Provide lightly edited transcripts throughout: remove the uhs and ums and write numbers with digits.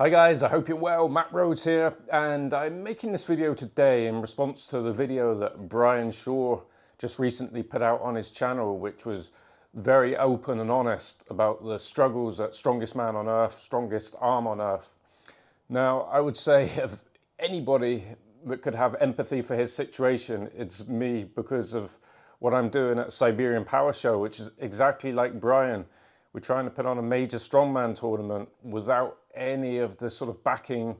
Hi guys, I hope you're well. Matt Rhodes here, and I'm making this video today in response to the video that Brian Shaw just recently put out on his channel, which was very open and honest about the struggles at Strongest Man on Earth, Strongest Arm on Earth. Now, I would say of anybody that could have empathy for his situation, it's me, because of what I'm doing at Siberian Power Show, which is exactly like Brian. We're trying to put on a major strongman tournament without any of the sort of backing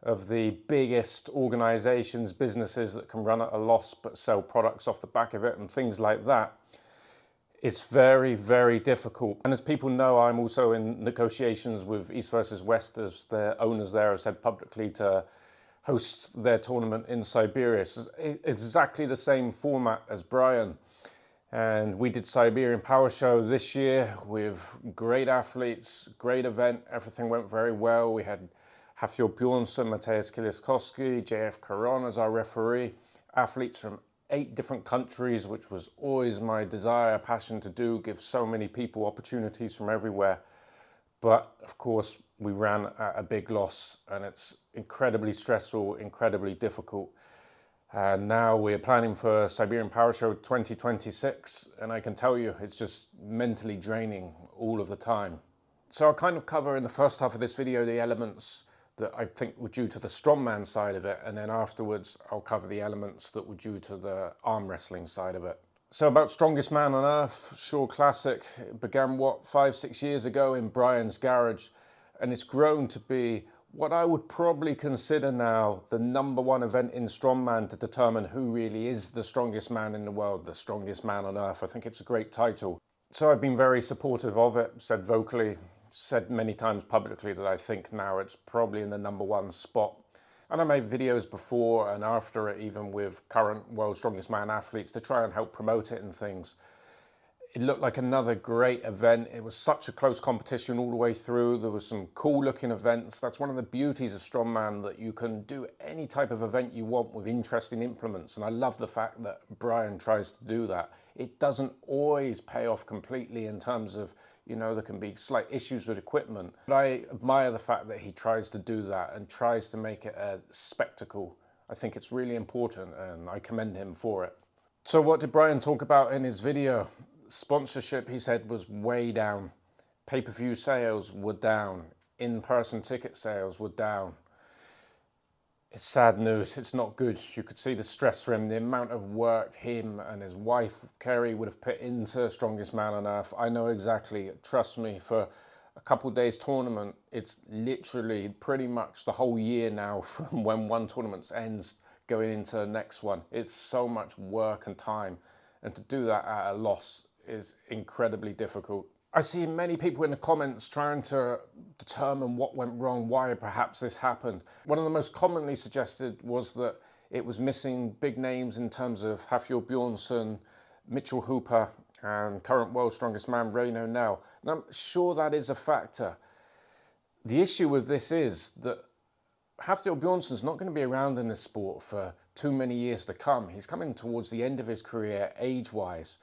of the biggest organizations, businesses that can run at a loss but sell products off the back of it and things like that. It's very, very difficult. And as people know, I'm also in negotiations with East versus West, as their owners there have said publicly, to host their tournament in Siberia. It's exactly the same format as Brian. And we did Siberian Power Show this year with great athletes, great event. Everything went very well. We had Hafthor Bjornsson, Mateusz Kiliskowski, JF Caron as our referee, athletes from 8 different countries, which was always my desire, passion to do, give so many people opportunities from everywhere. But of course, we ran at a big loss, and it's incredibly stressful, incredibly difficult. And now we're planning for Siberian Power Show 2026, and I can tell you it's just mentally draining all of the time. So I'll kind of cover in the first half of this video the elements that I think were due to the strongman side of it, and then afterwards I'll cover the elements that were due to the arm wrestling side of it. So about Strongest Man on Earth, Shaw Classic, it began 5-6 years ago in Brian's garage, and it's grown to be what I would probably consider now the #1 event in strongman to determine who really is the strongest man in the world, the strongest man on earth. I think it's a great title. So I've been very supportive of it, said vocally, said many times publicly that I think now it's probably in the #1 spot. And I made videos before and after it, even with current World's Strongest Man athletes, to try and help promote it and things. It looked like another great event. It was such a close competition all the way through. There was some cool looking events. That's one of the beauties of strongman, that you can do any type of event you want with interesting implements. And I love the fact that Brian tries to do that. It doesn't always pay off completely in terms of, you know, there can be slight issues with equipment. But I admire the fact that he tries to do that and tries to make it a spectacle. I think it's really important, and I commend him for it. So what did Brian talk about in his video? Sponsorship, he said, was way down. Pay-per-view sales were down. In-person ticket sales were down. It's sad news. It's not good. You could see the stress for him, the amount of work him and his wife, Kerry, would have put into Strongest Man on Earth. I know exactly. Trust me, for a couple of days tournament, it's literally pretty much the whole year now from when one tournament ends going into the next one. It's so much work and time. And to do that at a loss is incredibly difficult. I see many people in the comments trying to determine what went wrong, why perhaps this happened. One of the most commonly suggested was that it was missing big names in terms of Hafthor Bjornsson, Mitchell Hooper, and current World's Strongest Man, Reino Nell. And I'm sure that is a factor. The issue with this is that Hafthor Bjornsson's not going to be around in this sport for too many years to come. He's coming towards the end of his career age-wise.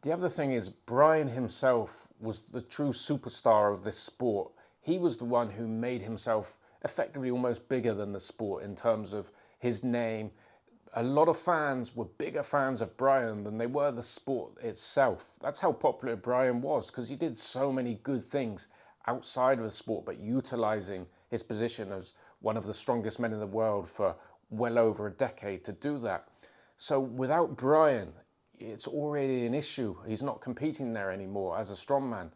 The other thing is, Brian himself was the true superstar of this sport. He was the one who made himself effectively almost bigger than the sport in terms of his name. A lot of fans were bigger fans of Brian than they were the sport itself. That's how popular Brian was, because he did so many good things outside of the sport, but utilizing his position as one of the strongest men in the world for well over a decade to do that. So without Brian, it's already an issue. He's not competing there anymore as a strongman.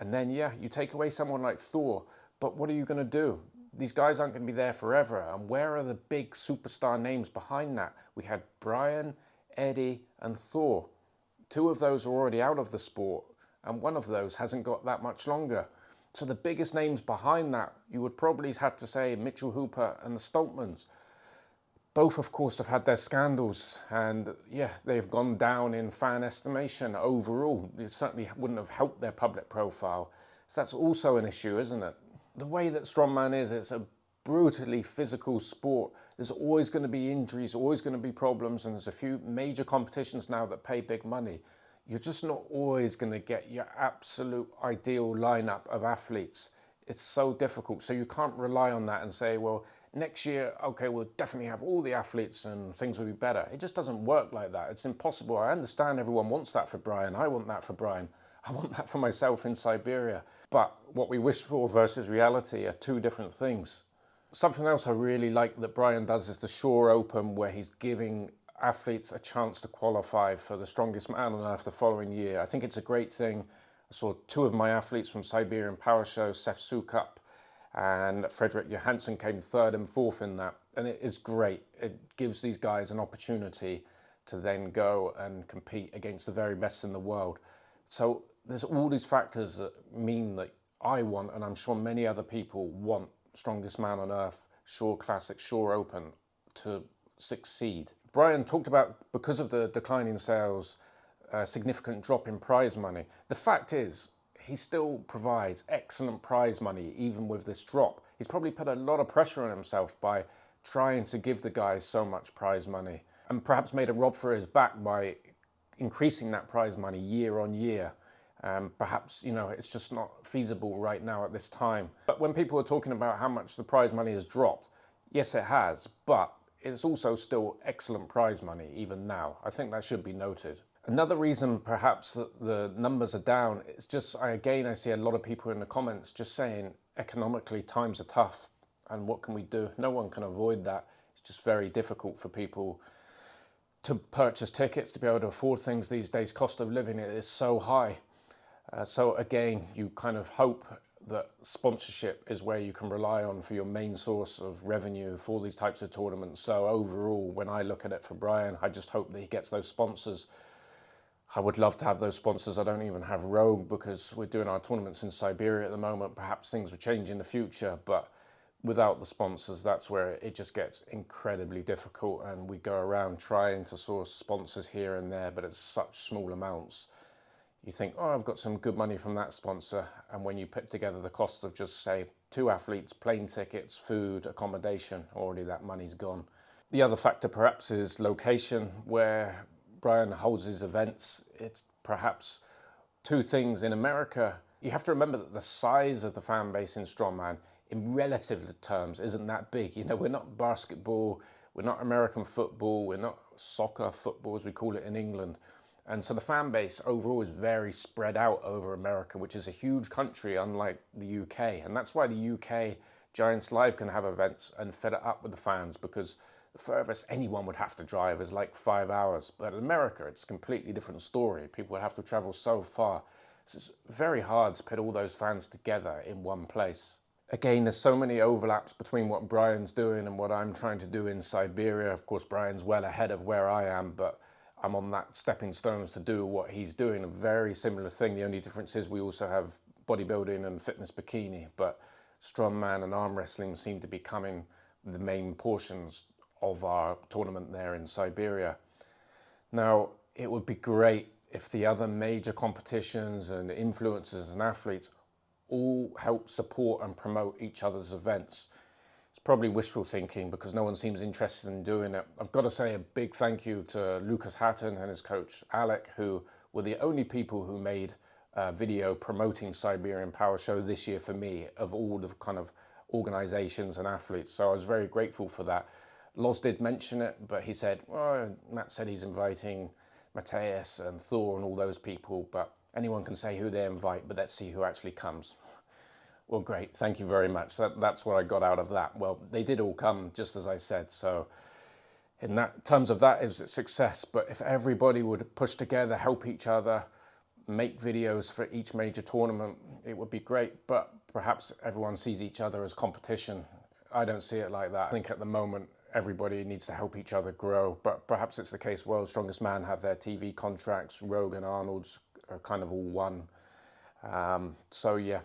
And then, yeah, you take away someone like Thor, but what are you going to do? These guys aren't going to be there forever. And where are the big superstar names behind that? We had Brian, Eddie, and Thor. 2 of those are already out of the sport, and one of those hasn't got that much longer. So the biggest names behind that, you would probably have to say Mitchell Hooper and the Stoltmans. Both, of course, have had their scandals, and yeah, they've gone down in fan estimation overall. It certainly wouldn't have helped their public profile. So that's also an issue, isn't it? The way that strongman is, it's a brutally physical sport. There's always going to be injuries, always going to be problems, and there's a few major competitions now that pay big money. You're just not always going to get your absolute ideal lineup of athletes. It's so difficult. So you can't rely on that and say, well, next year, okay, we'll definitely have all the athletes and things will be better. It just doesn't work like that. It's impossible. I understand everyone wants that for Brian. I want that for Brian. I want that for myself in Siberia. But what we wish for versus reality are two different things. Something else I really like that Brian does is the Shore Open, where he's giving athletes a chance to qualify for the strongest man on earth the following year. I think it's a great thing. I saw two of my athletes from Siberian Power Show, Seth Sukup and Frederick Johansson, came third and fourth in that. And it is great. It gives these guys an opportunity to then go and compete against the very best in the world. So there's all these factors that mean that I want, and I'm sure many other people want, strongest man on earth, Shore Classic, Shore Open to succeed. Brian talked about, because of the declining sales, a significant drop in prize money. The fact is, he still provides excellent prize money even with this drop. He's probably put a lot of pressure on himself by trying to give the guys so much prize money, and perhaps made a rob for his back by increasing that prize money year on year. Perhaps, it's just not feasible right now at this time. But when people are talking about how much the prize money has dropped, yes, it has, but it's also still excellent prize money even now. I think that should be noted. Another reason perhaps that the numbers are down is just, I see a lot of people in the comments just saying economically times are tough and what can we do? No one can avoid that. It's just very difficult for people to purchase tickets, to be able to afford things these days. Cost of living is so high. So again, you kind of hope that sponsorship is where you can rely on for your main source of revenue for these types of tournaments. So overall, when I look at it for Brian, I just hope that he gets those sponsors. I would love to have those sponsors. I don't even have Rogue because we're doing our tournaments in Siberia at the moment. Perhaps things will change in the future, but without the sponsors, that's where it just gets incredibly difficult. And we go around trying to source sponsors here and there, but it's such small amounts. You think, oh, I've got some good money from that sponsor. And when you put together the cost of just, say, 2 athletes, plane tickets, food, accommodation, already that money's gone. The other factor perhaps is location, where Brian holds his events. It's perhaps 2 things. In America, you have to remember that the size of the fan base in Strongman, in relative terms, isn't that big. We're not basketball, we're not American football, we're not soccer, football as we call it in England. And so the fan base overall is very spread out over America, which is a huge country, unlike the UK. And that's why the UK Giants Live can have events and fed it up with the fans, because the furthest anyone would have to drive is like 5 hours. But in America, it's a completely different story. People would have to travel so far. So it's very hard to put all those fans together in one place. Again, there's so many overlaps between what Brian's doing and what I'm trying to do in Siberia. Of course, Brian's well ahead of where I am, but I'm on that stepping stones to do what he's doing. A very similar thing. The only difference is we also have bodybuilding and fitness bikini, but strongman and arm wrestling seem to be becoming the main portions of our tournament there in Siberia. Now, it would be great if the other major competitions and influencers and athletes all help support and promote each other's events. It's probably wishful thinking because no one seems interested in doing it. I've got to say a big thank you to Lucas Hatton and his coach Alec, who were the only people who made a video promoting Siberian Power Show this year for me, of all the kind of organizations and athletes. So I was very grateful for that. Loz did mention it, but he said, well, Matt said he's inviting Mateus and Thor and all those people, but anyone can say who they invite, but let's see who actually comes. Well, great. Thank you very much. That's what I got out of that. Well, they did all come, just as I said. So in terms of that, is a success. But if everybody would push together, help each other, make videos for each major tournament, it would be great. But perhaps everyone sees each other as competition. I don't see it like that. I think at the moment, everybody needs to help each other grow. But perhaps it's the case World's Strongest Man have their TV contracts. Rogue and Arnold's are kind of all one. So yeah.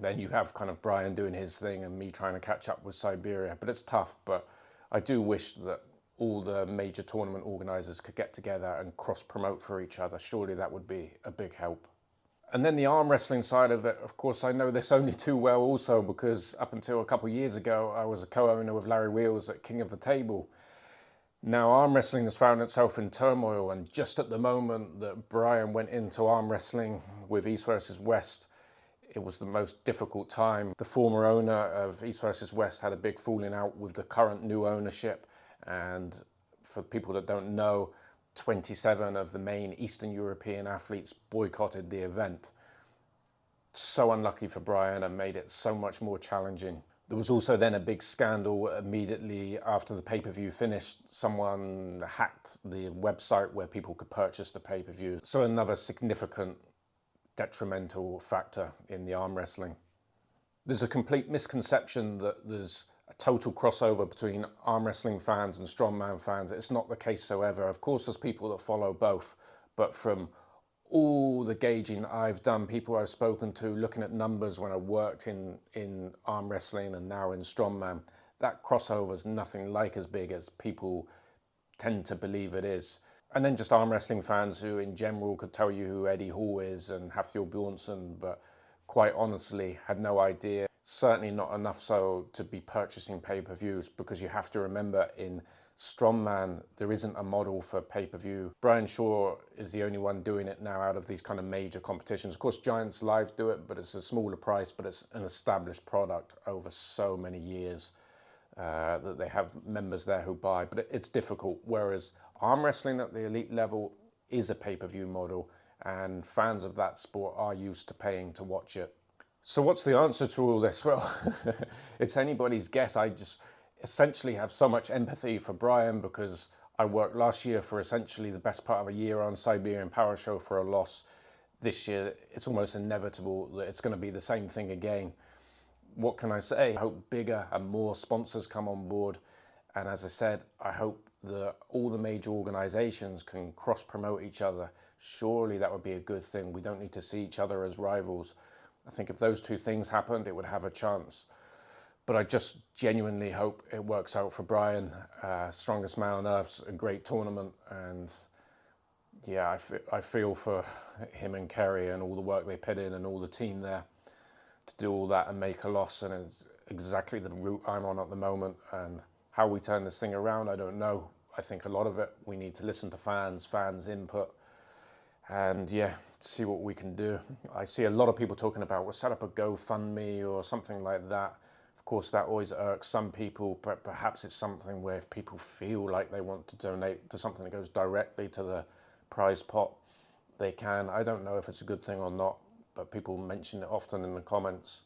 Then you have kind of Brian doing his thing and me trying to catch up with Siberia. But it's tough. But I do wish that all the major tournament organizers could get together and cross-promote for each other. Surely that would be a big help. And then the arm wrestling side of it, of course, I know this only too well also, because up until a couple of years ago, I was a co-owner with Larry Wheels at King of the Table. Now, arm wrestling has found itself in turmoil, and just at the moment that Brian went into arm wrestling with East versus West, It was the most difficult time. The former owner of East versus West had a big falling out with the current new ownership, and for people that don't know, 27 of the main Eastern European athletes boycotted the event. So unlucky for Brian, and made it so much more challenging. There was also then a big scandal immediately after the pay-per-view finished. Someone hacked the website where people could purchase the pay-per-view. So another significant detrimental factor in the arm wrestling. There's a complete misconception that there's a total crossover between arm wrestling fans and strongman fans. It's not the case so ever. Of course, there's people that follow both, but from all the gauging I've done, people I've spoken to, looking at numbers when I worked in arm wrestling and now in strongman, that crossover is nothing like as big as people tend to believe it is. And then just arm wrestling fans who in general could tell you who Eddie Hall is and Hafthor Bjornsson, but quite honestly had no idea. Certainly not enough so to be purchasing pay-per-views, because you have to remember in strongman there isn't a model for pay-per-view. Brian Shaw is the only one doing it now out of these kind of major competitions. Of course Giants Live do it, but it's a smaller price, but it's an established product over so many years that they have members there who buy, but it's difficult. Whereas arm wrestling at the elite level is a pay-per-view model, and fans of that sport are used to paying to watch it. So what's the answer to all this? Well, it's anybody's guess. I just essentially have so much empathy for Brian, because I worked last year for essentially the best part of a year on Siberian Power Show for a loss. This year, it's almost inevitable that it's going to be the same thing again. What can I say? I hope bigger and more sponsors come on board. And as I said, I hope that all the major organizations can cross-promote each other. Surely that would be a good thing. We don't need to see each other as rivals. I think if those two things happened, it would have a chance. But I just genuinely hope it works out for Brian. Strongest Man on Earth's a great tournament, and yeah, I feel for him and Kerry and all the work they put in and all the team there to do all that and make a loss. And it's exactly the route I'm on at the moment, and how we turn this thing around, I don't know. I think a lot of it, we need to listen to fans input, and yeah, see what we can do. I see a lot of people talking about, we'll set up a GoFundMe or something like that. Of course, that always irks some people, but perhaps it's something where if people feel like they want to donate to something that goes directly to the prize pot, they can. I don't know if it's a good thing or not, but people mention it often in the comments.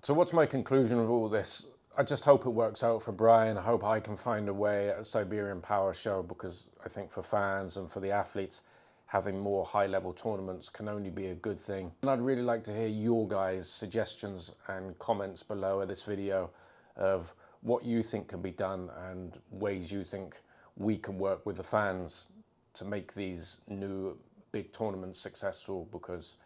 So what's my conclusion of all this? I just hope it works out for Brian. I hope I can find a way at a Siberian Power Show, because I think for fans and for the athletes, having more high-level tournaments can only be a good thing. And I'd really like to hear your guys' suggestions and comments below this video of what you think can be done and ways you think we can work with the fans to make these new big tournaments successful, because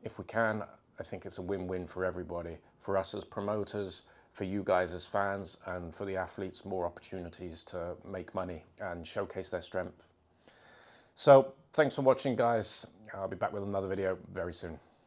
if we can, I think it's a win-win for everybody. For us as promoters, for you guys as fans, and for the athletes, more opportunities to make money and showcase their strength. So thanks for watching, guys. I'll be back with another video very soon.